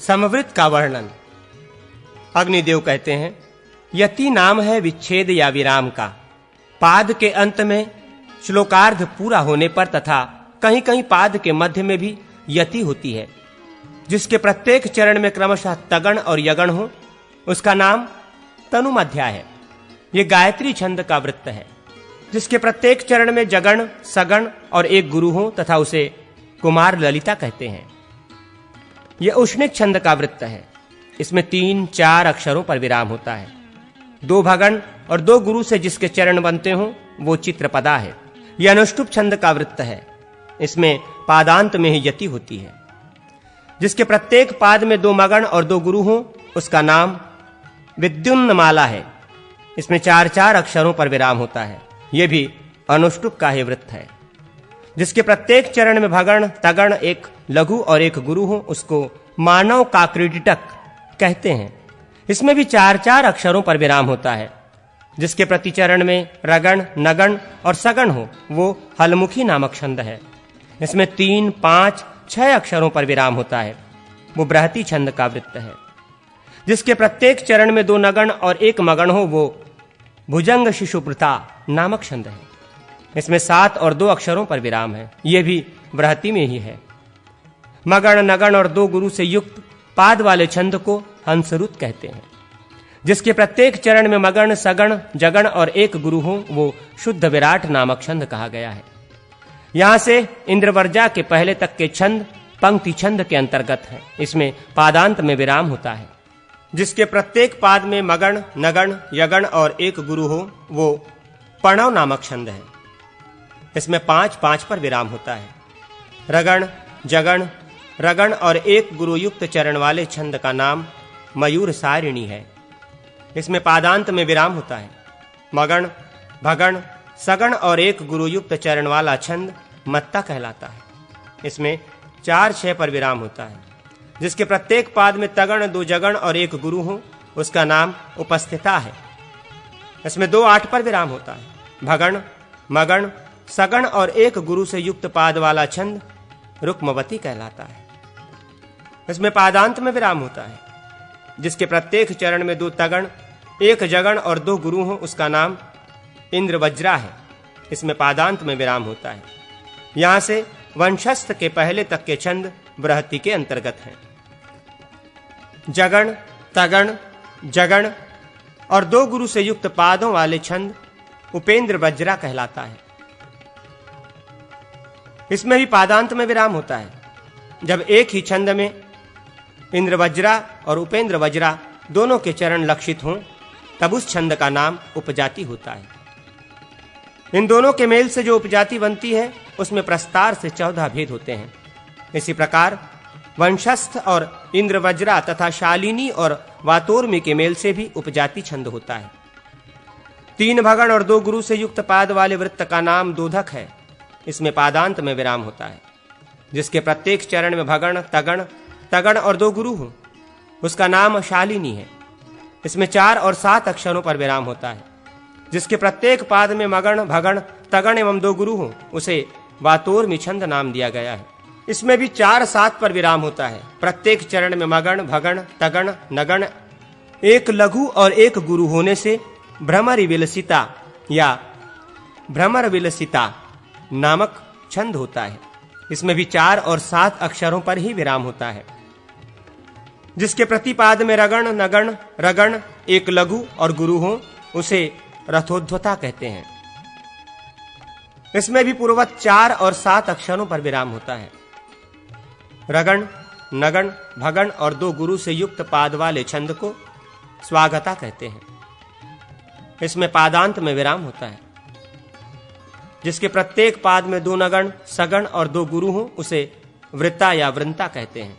समवृत्त का वर्णन। अग्निदेव कहते हैं, यति नाम है विच्छेद या विराम का। पाद के अंत में श्लोकार्ध पूरा होने पर तथा कहीं कहीं पाद के मध्य में भी यति होती है। जिसके प्रत्येक चरण में क्रमशः तगण और यगण हो, उसका नाम तनुमध्या है। ये गायत्री छंद का वृत्त है। जिसके प्रत्येक चरण में जगण, सगण और एक गुरु हो तथा उसे कुमार ललिता कहते हैं। यह उष्णिक छंद का वृत्त है। इसमें 3-4 अक्षरों पर विराम होता है। 2 भगण और 2 गुरु से जिसके चरण बनते हों वो चित्रपदा है। यह अनुष्टुप छंद का वृत्त है। इसमें पादांत में ही यति होती है। जिसके प्रत्येक पाद में 2 मगण और 2 गुरु हों, उसका नाम विद्युन्नमाला है। इसमें 4-4 अक्षरों पर विराम होता है। यह भी अनुष्टुप का ही वृत्त है। जिसके प्रत्येक चरण में भगण, तगण, एक लघु और एक गुरु हो, उसको मानव का क्रीडिटक कहते हैं। इसमें भी 4-4 अक्षरों पर विराम होता है। जिसके प्रति चरण में रगण, नगण और सगण हो, वो हलमुखी नामक छंद है। इसमें 3, 5, 6 अक्षरों पर विराम होता है। वो बृहति छंद का वृत्त है। जिसके प्रत्येक चरण में 2 नगण और 1 मगण हो, वो भुजंग शिशुप्रथा नामक छंद है। इसमें 7 और 2 अक्षरों पर विराम है। यह भी बृहति में ही है। मगण, नगण और 2 गुरु से युक्त पाद वाले छंद को हंसरुत कहते हैं। जिसके प्रत्येक चरण में मगण, सगण, जगण और 1 गुरु हो, वो शुद्ध विराट नामक छंद कहा गया है। यहां से इंद्रवर्जा के पहले तक के छंद पंक्ति छंद के अंतर्गत हैं। इसमें पादांत में विराम होता है। जिसके प्रत्येक पाद में मगण, नगण, यगण और 1 गुरु हो, वो प्रणव नामक छंद है। इसमें 5-5 पर विराम होता है। रगण, जगण, रगण और 1 गुरु युक्त चरण वाले छंद का नाम मयूर सारिणी है। इसमें पादांत में विराम होता है। मगण, भगण, सगण और 1 गुरु युक्त चरण वाला छंद मत्ता कहलाता है। इसमें 4-6 पर विराम होता है। जिसके प्रत्येक पाद में तगण, 2 जगण और 1 गुरु हो, उसका नाम उपस्थिता है। इसमें 2-8 पर विराम होता है। भगण, मगण, सगण और 1 गुरु से युक्त पाद वाला छंद रुक्मवती कहलाता है। इसमें पादांत में विराम होता है। जिसके प्रत्येक चरण में 2 तगण, 1 जगण और 2 गुरु हो, उसका नाम इंद्रवज्रा है। इसमें पादांत में विराम होता है। यहां से वंशस्थ के पहले तक के छंद बृहति के अंतर्गत हैं। जगण, तगण, जगण और 2 गुरु से युक्त पादों वाले छंद उपेंद्र वज्रा कहलाता है। इसमें भी पादांत में विराम होता है। जब एक ही छंद में इंद्रवज्रा और उपेंद्र वज्रा दोनों के चरण लक्षित हों, तब उस छंद का नाम उपजाति होता है। इन दोनों के मेल से जो उपजाति बनती है, उसमें प्रस्तार से 14 भेद होते हैं। इसी प्रकार वंशस्थ और इंद्रवज्रा तथा शालिनी और वातोर्मी के मेल से भी उपजाति छंद होता है। 3 भगण और 2 गुरु से युक्त पाद वाले वृत्त का नाम दोधक है। इसमें पादांत में विराम होता है। जिसके प्रत्येक चरण में भगण, तगण, तगण और 2 गुरु हो, उसका नाम शालिनी है। इसमें 4 और 7 अक्षरों पर विराम होता है। जिसके प्रत्येक पाद में मगण, भगण, तगण एवं 2 गुरु हो, उसे वातोर्मी छंद नाम दिया गया है। इसमें भी 4-7 पर विराम होता है। प्रत्येक चरण में मगण, भगण, तगण, नगण, 1 लघु और 1 गुरु होने से भ्रमर विलसिता या भ्रमर विलसिता नामक छंद होता है। इसमें भी 4 और 7 अक्षरों पर ही विराम होता है। जिसके प्रतिपाद में रगण, नगण, रगण, 1 लघु और गुरु हो, उसे रथोद्वता कहते हैं। इसमें भी पूर्ववत 4 और 7 अक्षरों पर विराम होता है। रगण, नगण, भगण और 2 गुरु से युक्त पाद वाले छंद को स्वागता कहते हैं। इसमें पादांत में विराम होता है। जिसके प्रत्येक पाद में 2 नगण, सगण और 2 गुरु हो, उसे वृत्ता या वृंता कहते हैं।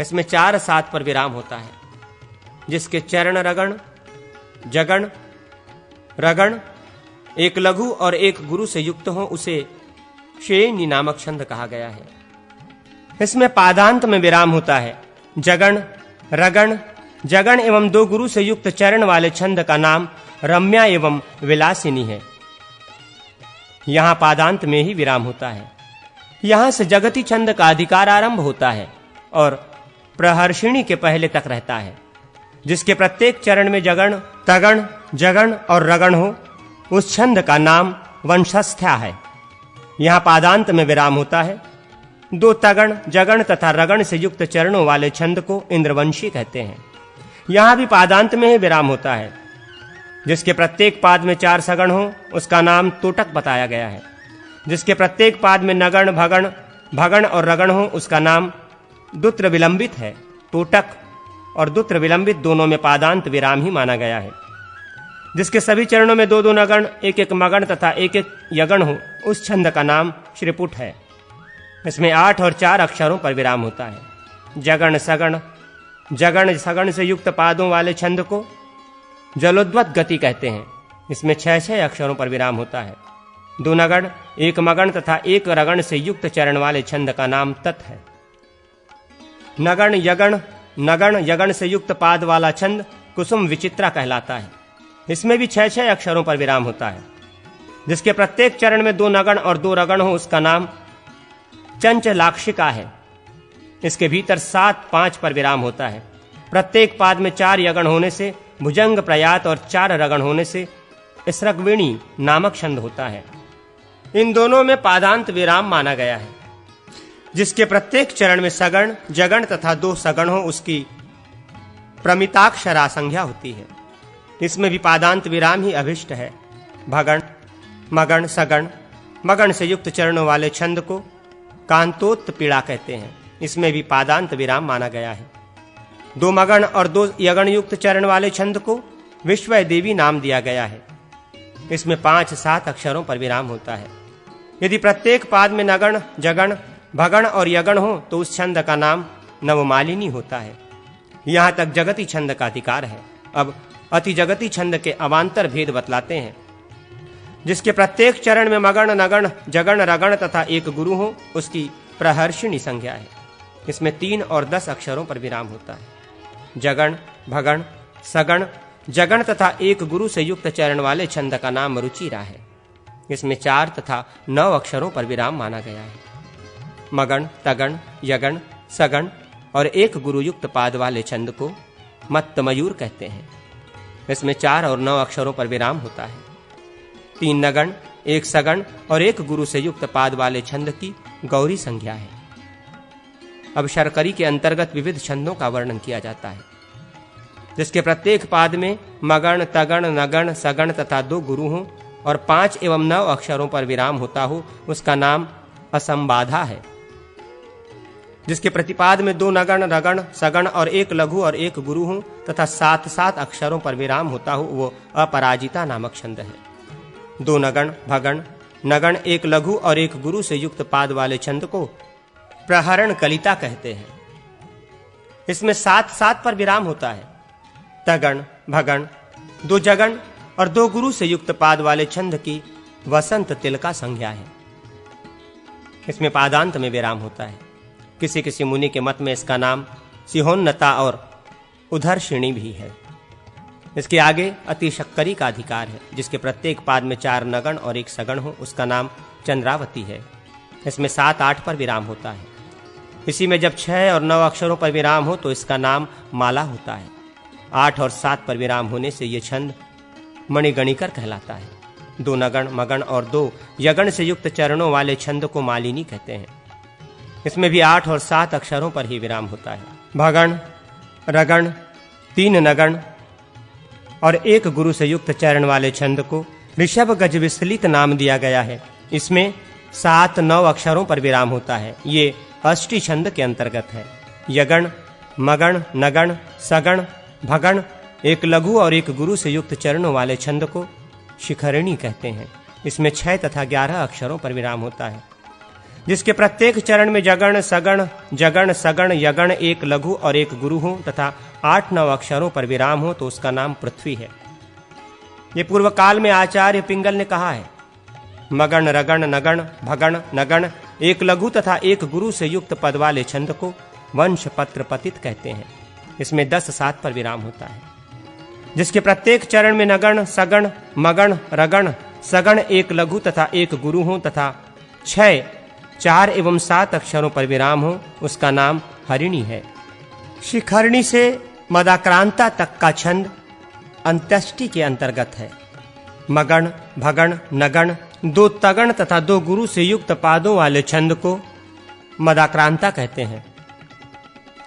इसमें 4-7 पर विराम होता है। जिसके चरण रगण, जगण, रगण, 1 लघु और 1 गुरु से युक्त हो, उसे शेनी नामक छंद कहा गया है। इसमें पादांत में विराम होता है। जगण, रगण, जगण एवं 2 गुरु से युक्त चरण वाले छंद का नाम रम्या एवं विलासिनी है। यहां पादांत में ही विराम होता है। यहां से जगती छंद का अधिकार आरंभ होता है और प्रहर्षिणी के पहले तक रहता है, जिसके प्रत्येक चरण में जगण, तगण, जगण और रगण हो, उस छंद का नाम वंशस्थ्या है। यहाँ पादांत में विराम होता है। 2 तगण, जगण तथा रगण से युक्त चरणों वाले छंद को इंद्रवंशी कहते हैं। यहाँ भी पादांत में ही विराम होता है। जिसके प्रत्येक पाद में 4 सगण हो, उसका नाम तोटक बताया गया है। जिसके प्रत्येक पाद में नगण, भगण, भगण और रगण हो, उसका नाम दुत्र विलंबित है। तोटक और दुत्र विलंबित दोनों में पादांत विराम ही माना गया है। जिसके सभी चरणों में 2-2 नगण, 1-1 मगण तथा 1-1 यगण हो, उस छंद का नाम श्रीपुट है। इसमें 8 और 4 अक्षरों पर विराम होता है। जगण, सगण, जगण सगण से युक्त पादों वाले छंद को जलोद्वत गति कहते हैं। इसमें 6-6 अक्षरों पर विराम होता है। 2 नगण, 1 मगण तथा 1 रगण से युक्त चरण वाले छंद का नाम तत् है। नगण, यगण, नगण, यगण से युक्त पाद वाला छंद कुसुम विचित्रा कहलाता है। इसमें भी 6-6 अक्षरों पर विराम होता है। जिसके प्रत्येक चरण में 2 नगण और 2 रगण हो, उसका नाम चंचलाक्षिका है। इसके भीतर 7-5 पर विराम होता है। प्रत्येक पाद में 4 यगण होने से भुजंग प्रयात और 4 रगण होने से इसरगविणी नामक छंद होता है। इन दोनों में पादांत विराम माना गया है। जिसके प्रत्येक चरण में सगण, जगण तथा 2 सगण हो, उसकी प्रमिताक्षरा संज्ञा होती है। इसमें भी पादांत विराम ही अभिष्ट है। भगण, मगण, सगण, मगण से युक्त चरणों वाले छंद को कांतोत्पीड़ा कहते हैं। इसमें भी पादांत विराम माना गया है। 2 मगण और 2 यगण युक्त चरण वाले छंद को विश्वय देवी नाम दिया गया है। इसमें 5-7 अक्षरों पर विराम होता है। यदि प्रत्येक पाद में नगण, जगण, भगण और यगण हो, तो उस छंद का नाम नवमालिनी होता है। यहाँ तक जगती छंद का अधिकार है। अब अति जगती छंद के अवान्तर भेद बतलाते हैं। जिसके प्रत्येक चरण में मगण, नगण, जगण, रगण तथा 1 गुरु हो, उसकी प्रहर्षिणी संज्ञा है। इसमें 3 और 10 अक्षरों पर विराम होता है। जगण, भगण, सगण, जगण तथा 1 गुरु से युक्त चरण वाले छंद का नाम रुचिरा है। इसमें 4 तथा 9 अक्षरों पर विराम माना गया है। मगण, तगण, यगण, सगण और 1 गुरु युक्त पाद वाले छंद को मत्तमयूर कहते हैं। इसमें 4 और 9 अक्षरों पर विराम होता है। 3 नगण, 1 सगण और 1 गुरु से युक्त पाद वाले छंद की गौरी संज्ञा है। अब शर्करी के अंतर्गत विविध छंदों का वर्णन किया जाता है। जिसके प्रत्येक पाद में मगण, तगण, नगण, सगण तथा 2 गुरु हों और 5 एवं 9 अक्षरों पर विराम होता हो, उसका नाम असंबाधा है। जिसके प्रतिपाद में 2 नगण, रगण, सगण और 1 लघु और 1 गुरु हों तथा 7-7 अक्षरों पर विराम होता हो, वो अपराजिता नामक छंद है। 2 नगण, भगण, नगण, 1 लघु और 1 गुरु से युक्त पाद वाले छंद को प्रहरण कलिता कहते हैं। इसमें 7-7 पर विराम होता है। तगण, भगण, 2 जगण और 2 गुरु से युक्त पाद वाले छंद की वसंत तिलका संज्ञा है। इसमें पादांत में विराम होता है। किसी किसी मुनि के मत में इसका नाम सिहोन्नता और उधरशिणी भी है। इसके आगे अति शक्करी का अधिकार है। जिसके प्रत्येक पाद में 4 नगण और 1 सगण हो, उसका नाम चंद्रावती है। इसमें 7-8 पर विराम होता है। इसी में जब 6 और 9 अक्षरों पर विराम हो, तो इसका नाम माला होता है। 8 और 7 पर विराम होने से ये छंद मणिगणिकर कहलाता है। 2 नगण, मगण और 2 यगण से युक्त चरणों वाले छंद को मालिनी कहते हैं। इसमें भी 8 और 7 अक्षरों पर ही विराम होता है। भगण, रगण, 3 नगण और 1 गुरु से युक्त चरण वाले छंद को ऋषभ गज विस्लित नाम दिया गया है। इसमें 7-9 अक्षरों पर विराम होता है। ये अष्टी छंद के अंतर्गत है। यगण, मगण, नगण, सगण, भगण, 1 लघु और 1 गुरु से युक्त चरणों वाले छंद को शिखरिणी कहते हैं। इसमें 6 तथा 11 अक्षरों पर विराम होता है। जिसके प्रत्येक चरण में जगण, सगण, जगण, सगण, यगण, 1 लघु और 1 गुरु हो तथा 8-9 अक्षरों पर विराम हो, तो उसका नाम पृथ्वी है। ये पूर्व काल में आचार्य पिंगल ने कहा है। मगण, रगण, नगण, भगण, नगण, 1 लघु तथा 1 गुरु से युक्त पद वाले छंद को वंश पत्र पतित कहते हैं। इसमें 10-7 पर विराम होता है। जिसके प्रत्येक चरण में नगण, सगण, मगण, रगण, सगण, 1 लघु तथा 1 गुरु हो तथा 6, 4 एवं 7 अक्षरों पर विराम हो, उसका नाम हरिणी है। शिखरणी से मदाक्रांता तक का छंद अंत्यष्टि के अंतर्गत है। मगण, भगण, नगण, 2 तगण तथा 2 गुरु से युक्त पादों वाले छंद को मदाक्रांता कहते हैं।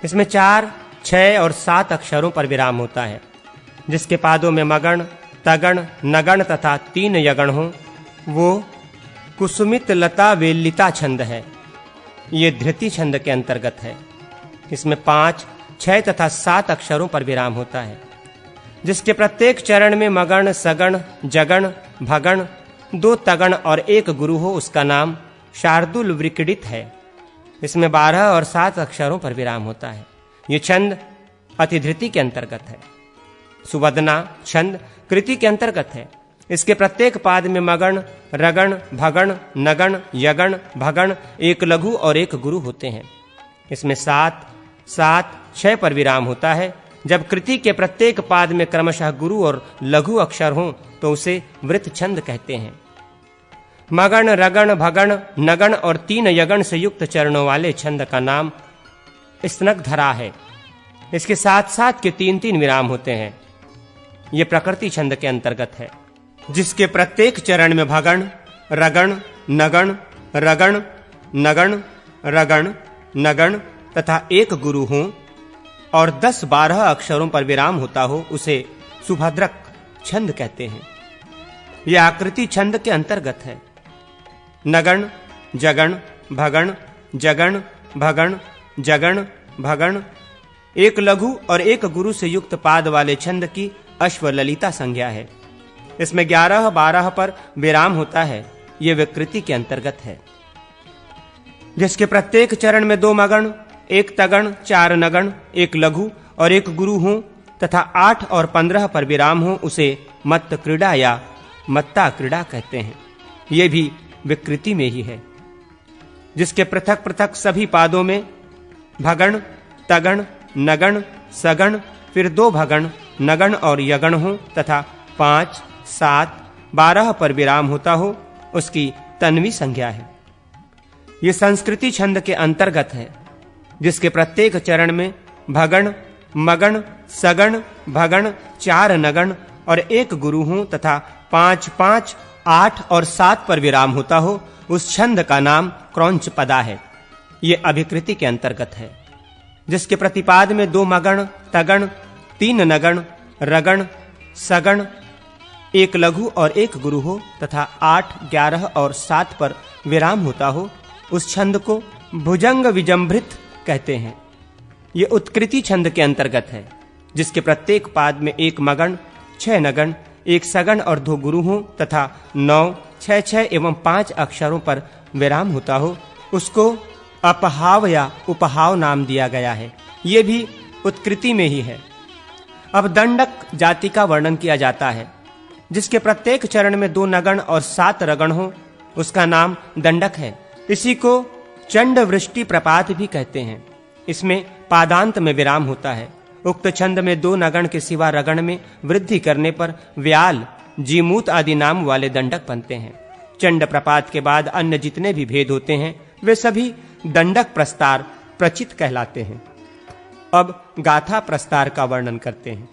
इसमें 4, 6 और 7 अक्षरों पर विराम होता है। जिसके पादों में मगण, तगण, नगण तथा 3 यगण हो वो कुसुमित लता वेलिता छंद है। ये धृति छंद के अंतर्गत है। इसमें 5, 6 तथा 7 अक्षरों पर विराम होता है। जिसके प्रत्येक चरण में मगण, सगण, जगण, भगण, 2 तगण और 1 गुरु हो उसका नाम शार्दुल वृकडित है। इसमें 12 और 7 अक्षरों पर विराम होता है। ये छंद अतिधृति के अंतर्गत है। सुवदना छंद कृति के अंतर्गत है। इसके प्रत्येक पाद में मगण, रगण, भगण, नगण, यगण, भगण, 1 लघु और 1 गुरु होते हैं। इसमें 7, 7, 6 पर विराम होता है। जब कृति के प्रत्येक पाद में क्रमशः गुरु और लघु अक्षर हों तो उसे वृत छंद कहते हैं। मगण, रगण, भगण, नगण और 3 यगण से युक्त चरणों वाले छंद का नाम स्नग्धरा है। इसके साथ साथ के 3-3 विराम होते हैं। ये प्रकृति छंद के अंतर्गत है। जिसके प्रत्येक चरण में भगण, रगण, नगण, रगण, नगण, रगण, नगण तथा 1 गुरु हों और 10-12 अक्षरों पर विराम होता हो उसे सुभद्रक छंद कहते हैं। यह आकृति छंद के अंतर्गत है। नगण, जगण, भगण, जगण, भगण, जगण, भगण, 1 लघु और 1 गुरु से युक्त पाद वाले छंद की अश्वललिता संज्ञा है। इसमें 11-12 पर विराम होता है। यह विकृति के अंतर्गत है। जिसके प्रत्येक चरण में 2 मगण, 1 तगण, 4 नगण, 1 लघु और 1 गुरु हों तथा 8 और 15 पर विराम हो उसे मत्त क्रीड़ा या मत्ता क्रीड़ा कहते हैं। ये भी विकृति में ही है। जिसके पृथक पृथक सभी पादों में भगण, तगण, नगण, सगण, फिर 2 भगण, नगण और यगण हो तथा 5, 7, 12 पर विराम होता हो उसकी तन्वी संज्ञा है। ये संस्कृति छंद के अंतर्गत है। जिसके प्रत्येक चरण में भगण, मगण, सगण, भगण, 4 नगण और 1 गुरु हों तथा 5, 5, 8 और 7 पर विराम होता हो उस छंद का नाम क्रौंच पदा है। ये अभिकृति के अंतर्गत है। जिसके प्रतिपाद में 2 मगण, तगण, 3 नगण, रगण, सगण, 1 लघु और 1 गुरु हो तथा 8, 11 और 7 पर विराम होता हो उस छंद को भुजंग विजंभृत कहते हैं। ये उत्कृति छंद के अंतर्गत है। जिसके प्रत्येक पाद में 1 मगण, 6 नगण, 1 सगण और 2 गुरु हो तथा 9, 6, 6 एवं 5 अक्षरों पर विराम होता हो उसको अपहाव या उपहाव नाम दिया गया है। ये भी उत्कृति में ही है। अब दंडक जाति का वर्णन किया जाता है। जिसके प्रत्येक चरण में 2 नगण और 7 रगण हो उसका नाम दंडक है। इसी को चंड वृष्टि प्रपात भी कहते हैं। इसमें पादांत में विराम होता है। उक्त छंद में 2 नगण के सिवा रगण में वृद्धि करने पर व्याल, जीमूत आदि नाम वाले दंडक बनते हैं। चंड प्रपात के बाद अन्य जितने भी भेद होते हैं वे सभी दंडक प्रस्तार प्रचित कहलाते हैं। अब गाथा प्रस्तार का वर्णन करते हैं।